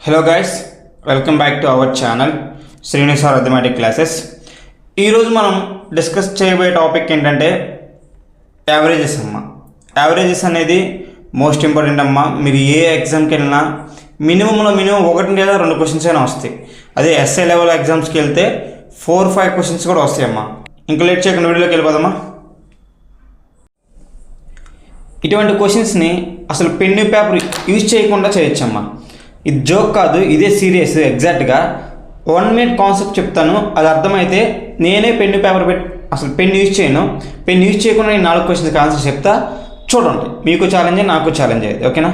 Hello guys, welcome back to our channel Srinivas arithmetic classes. ఈరోజు మనం discuss చేయబోయే topic ఏంటంటే యావరేజెస్ అమ్మ. యావరేజెస్ అనేది మోస్ట్ ఇంపార్టెంట్ అమ్మ. మీరు ఏ ఎగ్జామ్కి వెళ్ళినా మినిమం 1 లేదా 2 క్వశ్చన్స్ అయినా వస్తాయి. అదే ఎస్ఏ లెవెల్ ఎగ్జామ్స్కి వెళ్తే 4-5 క్వశ్చన్స్ కూడా వస్తాయి అమ్మ. ఇంకా లేట్ చేయకుండా వీడియోలోకి వెళ్ళిపోదామా. ఇటువంటి క్వశ్చన్స్ని అసలు పెన్ పేపర్ యూజ్ చేయకుండా చేయొచ్చమ్మా. ఇది జోక్ కాదు, ఇదే సీరియస్. ఎగ్జాక్ట్గా 1 మినిట్ కాన్సెప్ట్ చెప్తాను, అది అర్థమైతే నేనే పెన్ పేపర్ అసలు పెన్ యూజ్ చేయను. పెన్ యూజ్ చేయకుండా నేను 4 క్వశ్చన్స్కి ఆన్సర్ చెప్తా. చూడండి, మీకు ఛాలెంజ్, నాకు ఛాలెంజ్ అయ్యేది. ఓకేనా?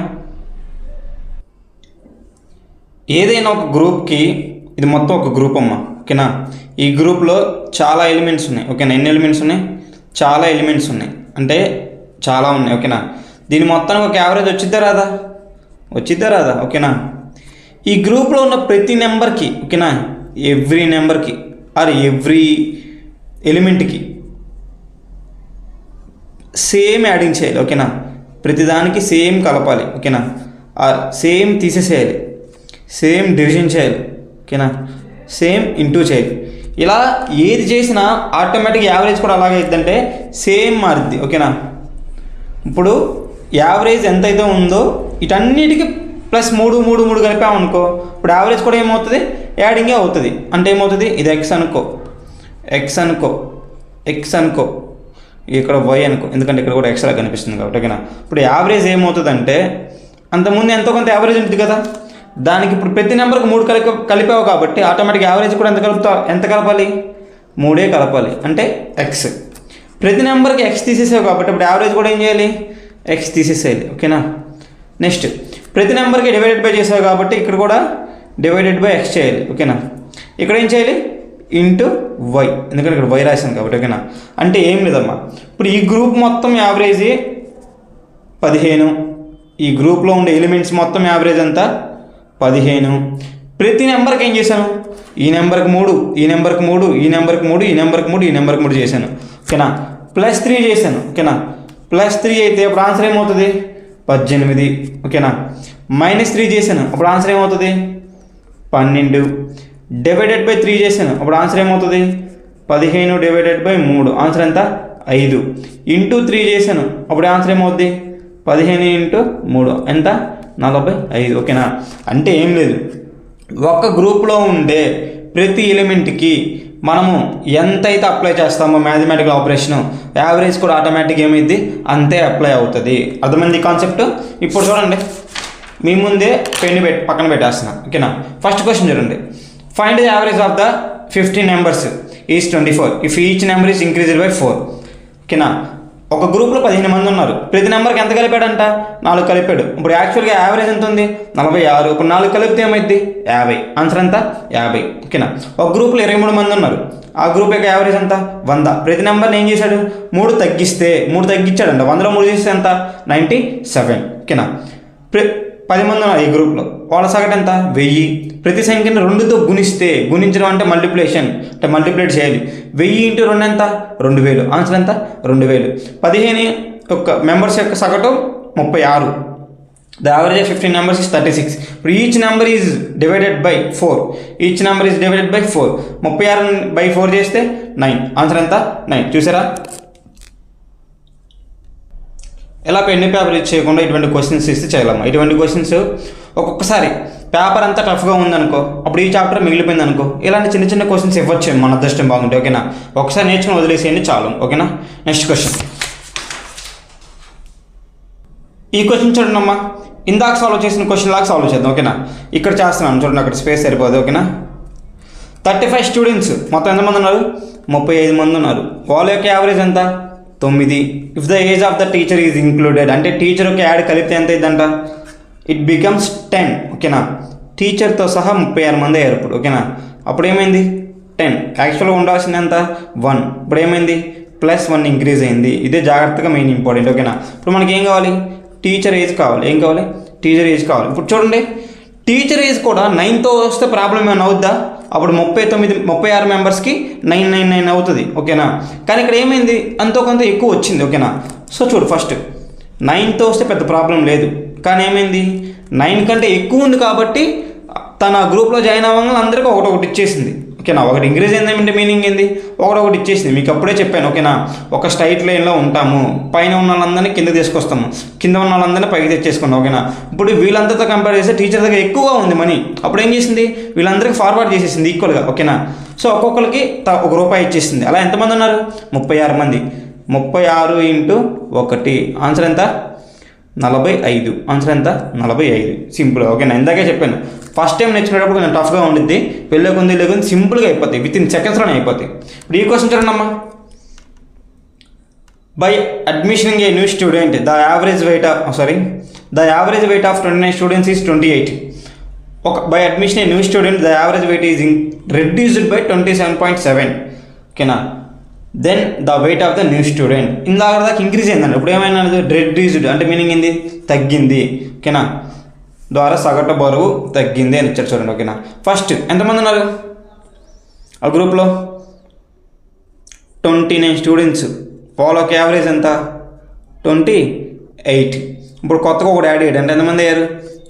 ఏదైనా ఒక గ్రూప్కి, ఇది మొత్తం ఒక గ్రూప్ అమ్మ. ఓకేనా? ఈ గ్రూప్లో చాలా ఎలిమెంట్స్ ఉన్నాయి. ఓకేనా? ఎన్ని ఎలిమెంట్స్ ఉన్నాయి? చాలా ఎలిమెంట్స్ ఉన్నాయి, అంటే చాలా ఉన్నాయి. ఓకేనా? దీని మొత్తానికి ఒక యావరేజ్ వచ్చిద్దా రాదా? ఓకేనా? ఈ గ్రూప్లో ఉన్న ప్రతి నెంబర్కి, ఓకేనా, ఎవ్రీ నెంబర్కి ఆర్ ఎవ్రీ ఎలిమెంట్కి సేమ్ యాడింగ్ చేయాలి. ఓకేనా? ప్రతిదానికి సేమ్ కలపాలి. ఓకేనా? ఆర్ సేమ్ తీసేసేయాలి, సేమ్ డివిజన్ చేయాలి. ఓకేనా? సేమ్ ఇంటూ చేయాలి. ఇలా ఏది చేసినా ఆటోమేటిక్ యావరేజ్ కూడా అలాగే అవుతుందంటే సేమ్ మారుద్ది. ఓకేనా? ఇప్పుడు యావరేజ్ ఎంతైతే ఉందో వీటన్నిటికీ ప్లస్ 3 కలిపామనుకో, ఇప్పుడు యావరేజ్ కూడా ఏమవుతుంది? యాడింగే అవుతుంది. అంటే ఏమవుతుంది? ఇది ఎక్స్ అనుకో, ఇక్కడ వై అనుకో, ఎందుకంటే ఇక్కడ కూడా ఎక్స్ట్రా కనిపిస్తుంది కాబట్టి. ఓకేనా? ఇప్పుడు యావరేజ్ ఏమవుతుంది అంటే అంతకుముందు ఎంతో కొంత యావరేజ్ ఉంటుంది కదా, దానికి ఇప్పుడు ప్రతి నెంబర్కి 3 కలిపావు కాబట్టి ఆటోమేటిక్ యావరేజ్ కూడా ఎంత కలపాలి? 3 కలపాలి, అంటే ఎక్స్. ప్రతి నెంబర్కి ఎక్స్ తీసేసావు కాబట్టి ఇప్పుడు యావరేజ్ కూడా ఏం చేయాలి? ఎక్స్ తీసేసేయాలి. ఓకేనా? నెక్స్ట్, ప్రతి నెంబర్కి డివైడెడ్ బై చేసావు కాబట్టి ఇక్కడ కూడా డివైడెడ్ బై ఎక్స్ చేయాలి. ఓకేనా? ఇక్కడ ఏం చేయాలి? ఇంటూ వై, ఎందుకంటే ఇక్కడ వై రాశాను కాబట్టి. ఓకేనా? అంటే ఏం లేదమ్మా, ఇప్పుడు ఈ గ్రూప్ మొత్తం యావరేజ్ 15. ఈ గ్రూప్లో ఉండే ఎలిమెంట్స్ మొత్తం యావరేజ్ అంతా 15. ప్రతి నెంబర్కి ఏం చేశాను? ఈ నెంబర్కి 3, ఈ నెంబర్కి 3, ఈ నెంబర్కి 3, ఈ నెంబర్కి 3, ఈ నెంబర్కి 3 చేశాను. ఓకేనా? +3 చేశాను. ఓకేనా? +3 అయితే అప్పుడు ఆన్సర్ ఏమవుతుంది? 18. ఓకేనా? -3 చేశాను, అప్పుడు ఆన్సర్ ఏమవుతుంది? 12. డివైడెడ్ బై 3 చేశాను, అప్పుడు ఆన్సర్ ఏమవుతుంది? 15 డివైడెడ్ బై 3, ఆన్సర్ ఎంత? 5. ఇంటూ 3 చేశాను, అప్పుడు ఆన్సర్ ఏమవుతుంది? 15 ఇంటూ 3 ఎంత? 45. ఓకేనా? అంటే ఏం లేదు, ఒక గ్రూప్లో ఉండే ప్రతి ఎలిమెంట్కి మనము ఎంతైతే అప్లై చేస్తామో మ్యాథమెటికల్ ఆపరేషను, యావరేజ్ కూడా ఆటోమేటిక్ ఏమైంది? అంతే అప్లై అవుతుంది. అర్థమైంది కాన్సెప్ట్? ఇప్పుడు చూడండి, మీ ముందే పెన్ పక్కన పెట్టేస్తున్నా. ఓకేనా? ఫస్ట్ క్వశ్చన్ చూడండి. Find the average of the 15 numbers is 24 if each number is increased by 4. ఓకేనా? ఒక గ్రూప్లో 15 మంది ఉన్నారు. ప్రతి నెంబర్కి ఎంత కలిపాడంట? 4 కలిపాడు. ఇప్పుడు యాక్చువల్గా యావరేజ్ ఎంత ఉంది? 46. ఇప్పుడు 4 కలిపితే ఏమైంది? 50. ఆన్సర్ ఎంత? 50. ఓకేనా? ఒక గ్రూప్లో 23 మంది ఉన్నారు. ఆ గ్రూప్ యొక్క యావరేజ్ ఎంత? 100. ప్రతి నెంబర్ని ఏం చేశాడు? 3 తగ్గించాడంట. 100లో 3 చేస్తే ఎంత? 97. ఓకేనా? 10 మంది ఉన్నారు ఈ గ్రూప్లో, వాళ్ళ సగటు ఎంత? 1000. ప్రతి సంఖ్యను 2తో గుణించడం అంటే మల్టిప్లికేషన్, అంటే మల్టిప్లేట్ చేయాలి. 1000 ఇంటూ 2 ఎంత? 2000. ఆన్సర్ ఎంత? 2000. 15 యొక్క మెంబర్స్ యొక్క సగటు 36. The average of 15 numbers is 36. ఇప్పుడు each number is divided by 4. 36/4 చేస్తే 9. ఆన్సర్ ఎంత? 9. చూసారా? ఎలా పెన్ పేపర్ యూజ్ చేయకుండా ఇటువంటి క్వశ్చన్స్ ఇస్తే చేయాలమ్మా. ఇటువంటి క్వశ్చన్స్ ఒక్కొక్కసారి పేపర్ అంతా టఫ్గా ఉందనుకో, అప్పుడు ఈ చాప్టర్ మిగిలిపోయింది అనుకో, ఇలాంటి చిన్న క్వశ్చన్స్ ఇవ్వచ్చు మన అదృష్టం బాగుంటే. ఓకేనా? ఒకసారి నేర్చుకుని వదిలేసేయండి చాలు. ఓకేనా? Next question. ఈ క్వశ్చన్ చూడండి అమ్మా, ఇందాక సాల్వ్ చేసిన క్వశ్చన్ లాగా సాల్వ్ చేద్దాం. ఓకేనా? ఇక్కడ చేస్తున్నాను చూడండి, అక్కడ స్పేస్ సరిపోదు. ఓకేనా? 35 స్టూడెంట్స్, మొత్తం ఎంతమంది ఉన్నారు? 35 మంది ఉన్నారు. వాళ్ళ యొక్క యావరేజ్ ఎంత? 9. If the age of the teacher is included, అంటే టీచర్ యొక్క యాడ్ కలిపితే ఎంత అయిందంట? It becomes 10. ఓకేనా? టీచర్తో సహా 36 మంది అయ్యారు ఇప్పుడు. ఓకేనా? అప్పుడు ఏమైంది? 10. యాక్చువల్గా ఉండాల్సింది ఎంత? 1. ఇప్పుడు ఏమైంది? +1 ఇంక్రీజ్ అయింది. ఇదే జాగ్రత్తగా మెయిన్ ఇంపార్టెంట్. ఓకేనా? ఇప్పుడు మనకి ఏం కావాలి? టీచర్ ఏజ్ కావాలి. ఏం కావాలి? టీచర్ ఏజ్ కావాలి. ఇప్పుడు చూడండి, టీచర్ ఏజ్ కూడా 9తో వస్తే ప్రాబ్లం ఏమైనా అవుద్దా? అప్పుడు 36 మెంబర్స్కి 999 అవుతుంది. ఓకేనా? కానీ ఇక్కడ ఏమైంది? అంతో కొంత ఎక్కువ వచ్చింది. ఓకేనా? సో చూడు, ఫస్ట్ 9తో వస్తే పెద్ద ప్రాబ్లం లేదు, కానీ ఏమైంది? 9 కంటే ఎక్కువ ఉంది కాబట్టి తన గ్రూప్లో జాయిన్ అవ్వగానే అందరికీ ఒకటి ఇచ్చేసింది. ఓకేనా, ఒకటి ఇంక్రీజ్ అయిందంటే మీనింగ్ ఏంది, ఒకటి ఇచ్చేసింది. మీకు అప్పుడే చెప్పాను. ఓకేనా, ఒక స్ట్రైట్ లైన్లో ఉంటాము, పైన ఉన్న వాళ్ళందరినీ కింద తీసుకొస్తాము, కింద ఉన్న వాళ్ళందరినీ పైకి తెచ్చేసుకున్నాం. ఓకేనా, ఇప్పుడు వీళ్ళందరితో కంపేర్ చేస్తే టీచర్ దగ్గర ఎక్కువగా ఉంది మనీ. అప్పుడు ఏం చేసింది, వీళ్ళందరికీ ఫార్వర్డ్ చేసేసింది ఈక్వల్గా. ఓకేనా, సో ఒక్కొక్కరికి ₹1 ఇచ్చేసింది. అలా ఎంతమంది ఉన్నారు, 36 మంది. 36 × 1 ఆన్సర్ ఎంత, 45. ఆన్సర్ ఎంత, 45. సింపుల్. ఓకేనా, ఇందాకే చెప్పాను ఫస్ట్ టైం నేర్చుకునేటప్పుడు కొంచెం టఫ్గా ఉండిద్ది, వెళ్ళకుంది లేకుంది సింపుల్గా అయిపోతాయి, వితిన్ సెకండ్స్లోనే అయిపోతాయి. ఇప్పుడు ఈ క్వశ్చన్ చూడండి. By admitting a new student the average weight of 29 students is 28. By admission a new student the average weight is reduced by 27.7. ఓకేనా, then the weight of the new student ఇందాక దాకా increase అయిందండి. ఇప్పుడు ఏమైనా reduced అంటే meaning ఏంది, తగ్గింది. ఓకేనా, ద్వారా సగటు బరువు తగ్గింది అని ఇచ్చారు చూడండి. ఓకేనా, ఫస్ట్ ఎంతమంది ఉన్నారు ఆ గ్రూప్లో, 29 స్టూడెంట్స్. వాళ్ళకి యావరేజ్ ఎంత, 28. ఇప్పుడు కొత్తగా ఒకటి యాడ్ చేయడం అంటే ఎంతమంది అయ్యారు,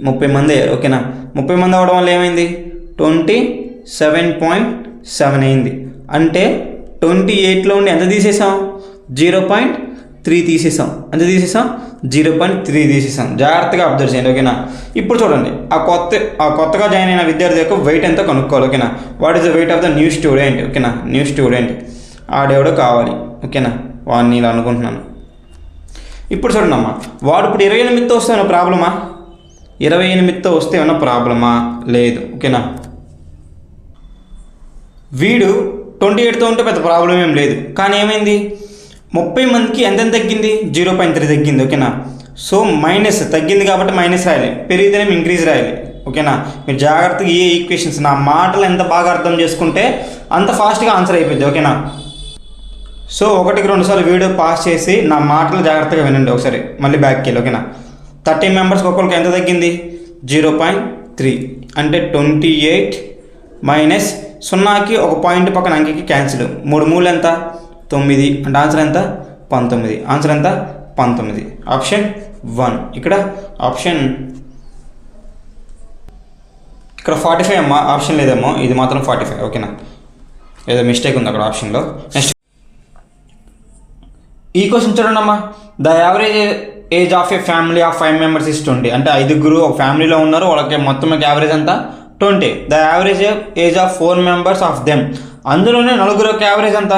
30 మంది అయ్యారు. ఓకేనా, 30 మంది అవ్వడం వల్ల ఏమైంది, 27.7 అయింది. అంటే 28లో ఉండి ఎంత తీసేసాం, 0.3 తీసేసాం. ఎంత తీసేసాం, 0.3 తీసేసాం. జాగ్రత్తగా అబ్జర్వ్ చేయండి. ఓకేనా, ఇప్పుడు చూడండి ఆ కొత్తగా జాయిన్ అయిన విద్యార్థి యొక్క వెయిట్ ఎంత కనుక్కోవాలి. ఓకేనా, what is the weight of the new student. ఓకేనా, న్యూ స్టూడెంట్ ఆడెవడో కావాలి. ఓకేనా, వాడిని ఇలా అనుకుంటున్నాను. ఇప్పుడు చూడండి వాడు ఇప్పుడు 28తో వస్తే ఏమైనా ప్రాబ్లమా, 28తో వస్తే ఏమైనా ప్రాబ్లమా, లేదు. ఓకేనా, వీడు 28తో ఉంటే పెద్ద ప్రాబ్లం ఏం లేదు. కానీ ఏమైంది, 30 మందికి ఎంత తగ్గింది, 0.3 తగ్గింది. ఓకేనా, సో మైనస్ తగ్గింది కాబట్టి మైనస్ రాయాలి, పెరిగితేనే ఇంక్రీజ్ రాయాలి. ఓకేనా, మీరు జాగ్రత్తగా ఏ ఈక్వేషన్స్ నా మాటలు ఎంత బాగా అర్థం చేసుకుంటే అంత ఫాస్ట్గా ఆన్సర్ అయిపోద్ది. ఓకేనా, సో 1కి 2 సార్లు వీడియో పాస్ చేసి నా మాటలు జాగ్రత్తగా వినండి ఒకసారి, మళ్ళీ బ్యాక్కి వెళ్ళి. ఓకేనా, 30 మెంబర్స్కి ఒక్కొక్కరికి ఎంత తగ్గింది, 0.3 అంటే 28 మైనస్ 0కి ఒక పాయింట్ పక్కన అంకెకి క్యాన్సిల్, 3 3 ఎంత, 9. అంటే ఆన్సర్ ఎంత, 19. ఆన్సర్ ఎంత, 19. ఆప్షన్ 1. ఇక్కడ ఆప్షన్ ఇక్కడ 45 అమ్మా, ఆప్షన్ లేదేమో, ఇది మాత్రం 45. ఓకేనా, ఏదో మిస్టేక్ ఉంది అక్కడ ఆప్షన్లో. నెక్స్ట్ ఈ క్వశ్చన్ చూడండి the average age of A family of 5 members is 20. అంటే 5 ఒక ఫ్యామిలీలో ఉన్నారు, వాళ్ళకి మొత్తం యావరేజ్ ఎంత, 20. The average age of 4 members of them. అందులోనే 4 యావరేజ్ ఎంత,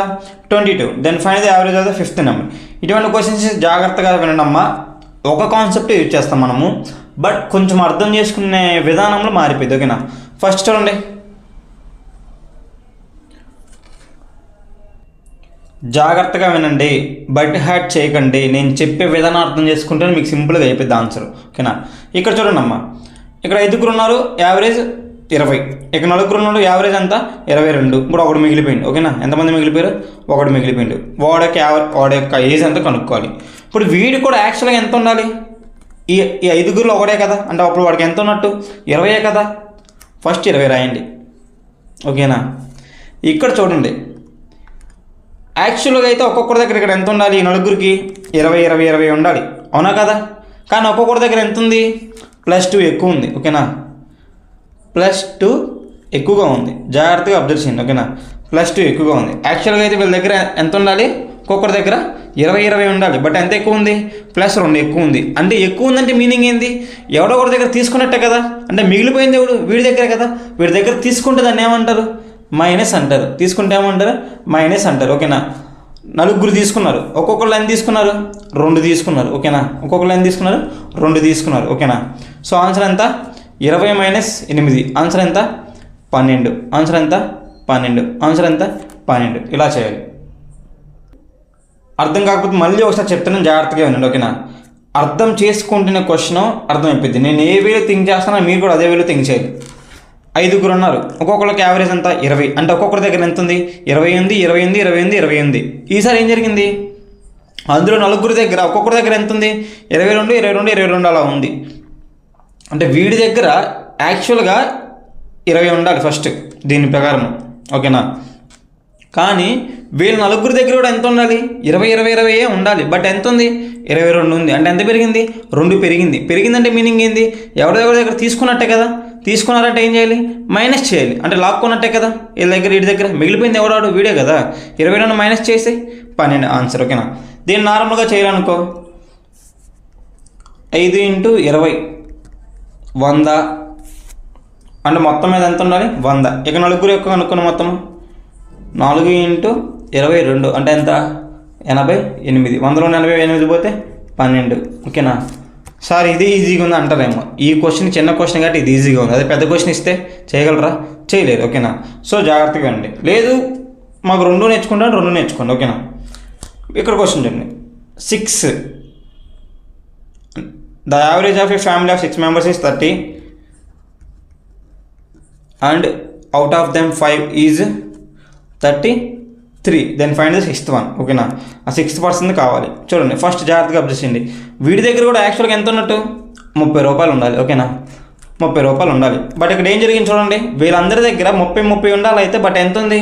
22. Then find the average of the 5th number. ఇటువంటి క్వశ్చన్స్ జాగ్రత్తగా వినండి ఒక కాన్సెప్ట్ యూజ్ చేస్తాం మనము, బట్ కొంచెం అర్థం చేసుకునే విధానంలో మారిపోయింది. ఓకేనా, ఫస్ట్ చూడండి, జాగ్రత్తగా వినండి, బట్ హ్యాట్ చేయకండి. నేను చెప్పే విధానం అర్థం చేసుకుంటే మీకు సింపుల్గా అయిపోద్ది ఆన్సర్. ఓకేనా, ఇక్కడ చూడండి ఇక్కడ 5 ఉన్నారు, యావరేజ్ 20. ఇక్కడ 4 ఉన్నారు, యావరేజ్ అంతా 22. ఇప్పుడు ఒకటి మిగిలిపోయింది. ఓకేనా, ఎంతమంది మిగిలిపోయారు, ఒకటి మిగిలిపోయింది. వాడి యొక్క ఏజ్ ఎంత కనుక్కోవాలి. ఇప్పుడు వీడి కూడా యాక్చువల్గా ఎంత ఉండాలి, ఈ 5 ఒకటే కదా, అంటే అప్పుడు వాడికి ఎంత ఉన్నట్టు, 20 కదా. ఫస్ట్ 20 రాయండి. ఓకేనా, ఇక్కడ చూడండి, యాక్చువల్గా అయితే ఒక్కొక్కరి దగ్గర ఇక్కడ ఎంత ఉండాలి, 4కి 20 20 20 ఉండాలి, అవునా కదా. కానీ ఒక్కొక్కరి దగ్గర ఎంత ఉంది, +2 ఎక్కువ ఉంది. ఓకేనా, +2 ఎక్కువగా ఉంది, జాగ్రత్తగా అబ్జర్వ్ చేయండి. ఓకేనా, +2 ఎక్కువగా ఉంది. యాక్చువల్గా అయితే వీళ్ళ దగ్గర ఎంత ఉండాలి, ఒక్కొక్కరి దగ్గర 20 20 ఉండాలి, బట్ ఎంత ఎక్కువ ఉంది, +2 ఎక్కువ ఉంది. అంటే ఎక్కువ ఉందంటే మీనింగ్ ఏంది, ఎవడో ఒకరి దగ్గర తీసుకున్నట్టే కదా, అంటే మిగిలిపోయింది ఎవడు, వీడి దగ్గర కదా. వీడి దగ్గర తీసుకుంటే దాన్ని ఏమంటారు, మైనస్ అంటారు. తీసుకుంటే ఏమంటారు, మైనస్ అంటారు. ఓకేనా, 4 తీసుకున్నారు, ఒక్కొక్కళ్ళు ఎంత తీసుకున్నారు, 2 తీసుకున్నారు. ఓకేనా, ఒక్కొక్కళ్ళు ఎంత తీసుకున్నారు, 2 తీసుకున్నారు. ఓకేనా, సో ఆన్సర్ ఎంత, 20 - 8. ఆన్సర్ ఎంత, 12. ఆన్సర్ ఎంత, 12. ఆన్సర్ ఎంత, 12. ఇలా చేయాలి. అర్థం కాకపోతే మళ్ళీ ఒకసారి చెప్తాను, జాగ్రత్తగా వినండి. ఓకేనా, అర్థం చేసుకుంటున్న క్వశ్చన్ అర్థమైపోయింది. నేను ఏ వేలో థింక్ చేస్తానో మీరు కూడా అదే వేలో థింక్ చేయాలి. 5 ఉన్నారు, ఒక్కొక్కరికి యావరేజ్ ఎంత, 20. అంటే ఒక్కొక్కరి దగ్గర ఎంత ఉంది, 20 ఉంది, 20 ఉంది, 20 ఉంది, 20 ఉంది. ఈసారి ఏం జరిగింది, అందులో 4 దగ్గర ఒక్కొక్కరి దగ్గర ఎంత ఉంది, 22 22 22 అలా ఉంది. అంటే వీడి దగ్గర యాక్చువల్గా 20 ఉండాలి ఫస్ట్ దీని ప్రకారం. ఓకేనా, కానీ వీళ్ళ 4 దగ్గర కూడా ఎంత ఉండాలి, 20 20 20 ఉండాలి, బట్ ఎంత ఉంది, 22 ఉంది. అంటే ఎంత పెరిగింది, 2 పెరిగింది. పెరిగిందంటే మీనింగ్ ఏంది, ఎవరి దగ్గర తీసుకున్నట్టే కదా. తీసుకున్నారంటే ఏం చేయాలి, మైనస్ చేయాలి. అంటే లాక్కున్నట్టే కదా వీడి దగ్గర మిగిలిపోయింది ఎవడాడు, వీడే కదా. 22 మైనస్ చేసి 12 ఆన్సర్. ఓకేనా. దీన్ని నార్మల్గా చేయాలనుకో, 5 × 20 100 అంటే మొత్తం మీద ఎంత ఉండాలి, 100. ఇక నలుగురు యొక్క కనుక్కున్న మొత్తం 4 × 22 అంటే ఎంత, 88. 100లో 88 పోతే 12. ఓకేనా. సార్ ఇది ఈజీగా ఉంది అంటారేమో. ఈ క్వశ్చన్ చిన్న క్వశ్చన్ కాబట్టి ఇది ఈజీగా ఉంది. అదే పెద్ద క్వశ్చన్ ఇస్తే చేయగలరా, చేయలేరు. ఓకేనా. సో జాగ్రత్తగా అండి. లేదు మాకు 2 నేర్చుకుంటాను, 2 నేర్చుకోండి. ఓకేనా. ఇక్కడ క్వశ్చన్ చూడండి. 6 the average of A family of 6 members is 30 and out of them 5 is 33. Then find the 6th one. ఓకేనా. ఆ 6th person కావాలి. చూడండి ఫస్ట్ జాగ్రత్తగా అబ్జర్వ్ చేయండి. వీడి దగ్గర కూడా యాక్చువల్గా ఎంత ఉన్నట్టు, 30 రూపాయలు ఉండాలి. ఓకేనా. 30 రూపాయలు ఉండాలి. బట్ ఇక్కడ ఏం జరిగింది చూడండి, వీళ్ళందరి దగ్గర 30 ఉండాలి. అయితే బట్ ఎంత ఉంది,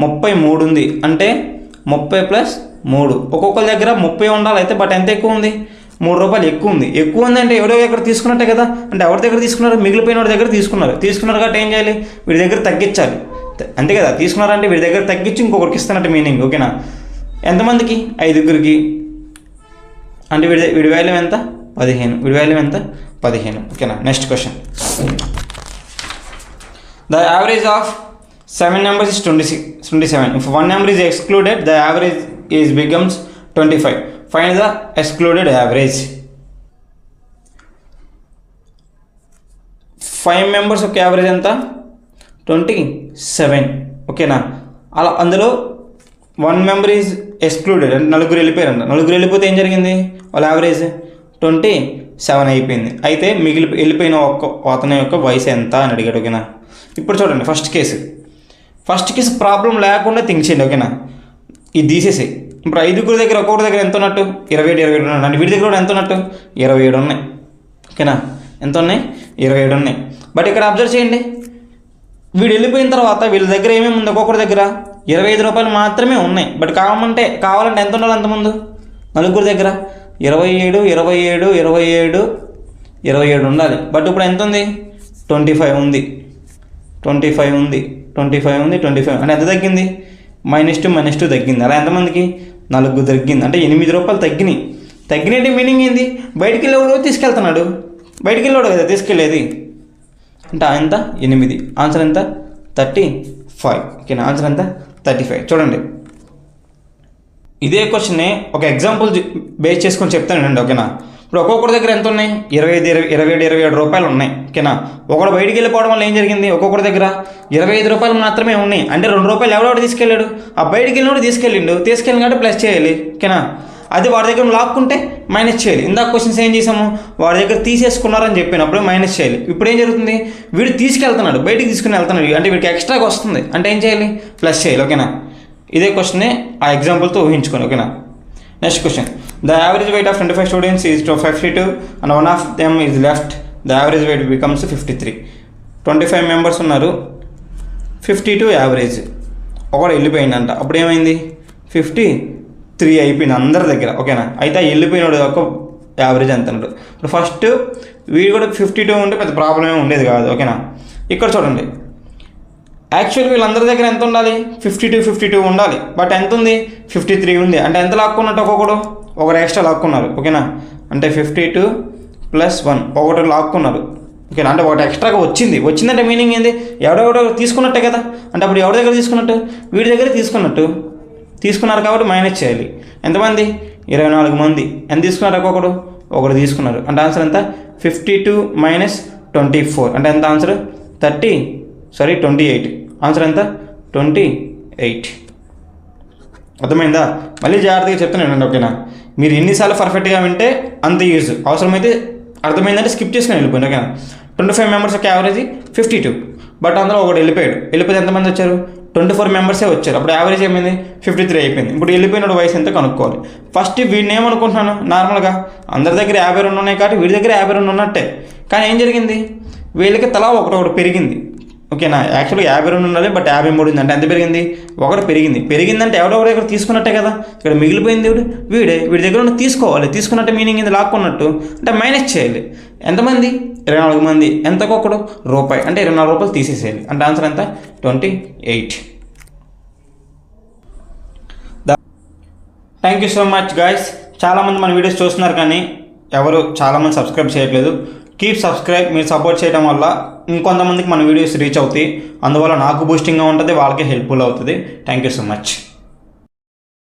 33 ఉంది. అంటే 30 + 3. ఒక్కొక్కరి దగ్గర 30 ఉండాలి. అయితే బట్ ఎంత ఎక్కువ ఉంది, 3 రూపాయలు ఎక్కువ ఉంది. ఎక్కువ ఉంది అంటే ఎవరో ఎక్కడ తీసుకున్నట్టే కదా. అంటే ఎవరి దగ్గర తీసుకున్నారు, మిగిలిపోయిన వాడి దగ్గర తీసుకున్నారు కాబట్టి ఏం చేయాలి, వీడి దగ్గర తగ్గించాలి. అంతే కదా. తీసుకున్నారంటే వీడి దగ్గర తగ్గించి ఇంకొకరికి ఇస్తున్నట్టు మీనింగ్. ఓకేనా. ఎంతమందికి, 5గురికి. అంటే వీడి వాల్యూ ఎంత, 15. వీడి వాల్యూ ఎంత, 15. ఓకేనా. Next question. The average of 7 members is 27. If one number is excluded, the average becomes 25. Find the excluded average. 5 members యొక్క యావరేజ్ ఎంత, 27. ఓకేనా. అలా అందులో 1 member ఈజ్ ఎక్స్క్లూడెడ్ అంటే నలుగురు వెళ్ళిపోయారంట. నలుగురు వెళ్ళిపోతే ఏం జరిగింది, వాళ్ళ యావరేజ్ 27 అయిపోయింది. అయితే వెళ్ళిపోయిన అతని యొక్క వయసు ఎంత అని అడిగాడు. ఓకేనా. ఇప్పుడు చూడండి ఫస్ట్ కేసు ప్రాబ్లం లేకుండా థింక్ చేయండి. ఓకేనా. ఇది తీసేసి ఇప్పుడు 5గురి దగ్గర ఒక్కొక్కటి దగ్గర ఎంత ఉన్నట్టు, 27 ఉన్నాయి. అంటే వీడి దగ్గర కూడా ఎంత ఉన్నట్టు, 27 ఉన్నాయి. ఓకేనా. ఎంత ఉన్నాయి, 27 ఉన్నాయి. బట్ ఇక్కడ అబ్జర్వ్ చేయండి, వీడు వెళ్ళిపోయిన తర్వాత వీళ్ళ దగ్గర ఏమేమి ఉంది, ఒక్కొక్కటి దగ్గర 25 రూపాయలు మాత్రమే ఉన్నాయి. బట్ కావాలంటే ఎంత ఉండాలి అంతకుముందు, నలుగురి దగ్గర 27 27 27 27 ఉండాలి. బట్ ఇప్పుడు ఎంత ఉంది, 25 ఉంది. 25 ఉంది. 25 ఉంది. 25 అంటే ఎంత తగ్గింది, -2 తగ్గింది. అలా ఎంతమందికి, 4 తగ్గింది. అంటే 8 రూపాయలు తగ్గినట్టు మీనింగ్ ఏంది, బయటికి వెళ్ళేవాడు తీసుకెళ్తున్నాడు. బయటికి వెళ్ళాడు కదా తీసుకెళ్ళేది. అంటే ఎంత, 8. ఆన్సర్ ఎంత, 35. ఓకేనా. ఆన్సర్ ఎంత, 35. చూడండి ఇదే క్వశ్చన్ని ఒక ఎగ్జాంపుల్ బేస్ చేసుకొని చెప్తానండి. ఓకేనా. ఇప్పుడు ఒక్కొక్కరి దగ్గర ఎంత ఉన్నాయి, 27 రూపాయలు ఉన్నాయి. ఓకేనా. ఒకడు బయటికి వెళ్ళిపోవడం వల్ల ఏం జరిగింది, ఒక్కొక్కరి దగ్గర 25 రూపాయలు మాత్రమే ఉన్నాయి. అంటే 2 రూపాయలు ఎవడెవడు తీసుకెళ్ళాడు, ఆ బయటికి వెళ్ళినోడు తీసుకెళ్ళిండు కాబట్టి ప్లస్ చేయాలి. ఓకేనా. అది వాడి దగ్గర లాక్కుంటే మైనస్ చేయాలి. ఇందాక క్వశ్చన్స్ ఏం చేసాము, వాడి దగ్గర తీసేసుకున్నారని చెప్పినప్పుడు మైనస్ చేయాలి. ఇప్పుడు ఏం జరుగుతుంది, వీడు తీసుకెళ్తున్నాడు, బయటికి తీసుకుని వెళ్తున్నాడు. అంటే వీడికి ఎక్స్ట్రాగా వస్తుంది. అంటే ఏం చేయాలి, ప్లస్ చేయాలి. ఓకేనా. ఇదే క్వశ్చన్ని ఆ ఎగ్జాంపుల్తో ఊహించుకోండి. ఓకేనా. Next question. The average weight of 25 students is 52 and one of them is left. The average wait becomes 53. 25 members ఉన్నారు, 52 యావరేజ్. ఒకడు వెళ్ళిపోయిందంట. అప్పుడు ఏమైంది, 53 అయిపోయింది అందరి దగ్గర. ఓకేనా. అయితే ఆ వెళ్ళిపోయినాడు ఒక యావరేజ్ ఎంత అన్నాడు. ఇప్పుడు ఫస్ట్ వీడు కూడా 52 ఉంటే పెద్ద ప్రాబ్లం ఏమి ఉండేది కాదు. ఓకేనా. ఇక్కడ చూడండి, యాక్చువల్ వీళ్ళందరి దగ్గర ఎంత ఉండాలి, 52 ఉండాలి. బట్ ఎంత ఉంది, 53 ఉంది. అంటే ఎంత లాక్కున్నట్టు, ఒకరు ఎక్స్ట్రా లాక్కున్నారు. ఓకేనా. అంటే 52 + 1 ఒకటి లాక్కున్నారు. ఓకేనా. అంటే ఒకటి ఎక్స్ట్రాగా వచ్చిందంటే మీనింగ్ ఏంది, ఎవడెవడో తీసుకున్నట్టే కదా. అంటే అప్పుడు ఎవరి దగ్గర తీసుకున్నట్టు, వీడి దగ్గర తీసుకున్నారు కాబట్టి మైనస్ చేయాలి. ఎంతమంది, 24 మంది. ఎంత తీసుకున్నారు, ఒకడు తీసుకున్నారు. అంటే ఆన్సర్ ఎంత, 52 - 24 అంటే ఎంత ఆన్సర్, 28. ఆన్సర్ ఎంత, 28. అర్థమైందా. మళ్ళీ జాగ్రత్తగా చెప్తున్నాను. ఓకేనా. మీరు ఎన్నిసార్లు పర్ఫెక్ట్గా వింటే అంత యూజ్. అవసరమైతే అర్థమైందంటే స్కిప్ చేసుకుని వెళ్ళిపోయింది. ఓకేనా. 25 members యొక్క యావరేజ్ 52. బట్ అందులో ఒకటి వెళ్ళిపోతే ఎంతమంది వచ్చారు, 24 members వచ్చారు. అప్పుడు యావరేజ్ ఏమైంది, 53 అయిపోయింది. ఇప్పుడు వెళ్ళిపోయిన వయసు ఎంత కనుక్కోవాలి. ఫస్ట్ వీడిని ఏమనుకుంటున్నాను, నార్మల్గా అందరి దగ్గర 52 ఉన్నాయి కాబట్టి వీడి దగ్గర 52 ఉన్నట్టే. కానీ ఏం జరిగింది, వీళ్ళకి తలా ఒకటి పెరిగింది. ఓకేనా. యాక్చువల్గా 52 ఉండాలి, బట్ 53 ఉంది. అంటే ఎంత పెరిగింది? 1 పెరిగింది. పెరిగిందంటే ఎవడో ఒకటి ఇక్కడ తీసుకున్నట్టే కదా. ఇక్కడ మిగిలిపోయింది వీడి దగ్గర ఉన్న తీసుకోవాలి. తీసుకున్నట్టు మీనింగ్ ఇది లాక్కున్నట్టు అంటే మైనస్ చేయాలి. ఎంతమంది? 24 మంది. ఎంతకొకడు? రూపాయి. అంటే 24 రూపాయలు తీసేసేయాలి. అంటే ఆన్సర్ ఎంత? 28. Thank you so much guys. చాలామంది మన వీడియోస్ చూస్తున్నారు కానీ ఎవరు చాలామంది సబ్స్క్రైబ్ చేయట్లేదు. Keep subscribe. మీరు సపోర్ట్ చేయడం వల్ల ఇంకొంతమందికి మన వీడియోస్ రీచ్ అవుతాయి. అందువల్ల నాకు బూస్టింగ్గా ఉంటుంది, వాళ్ళకి హెల్ప్ఫుల్ అవుతుంది. Thank you so much.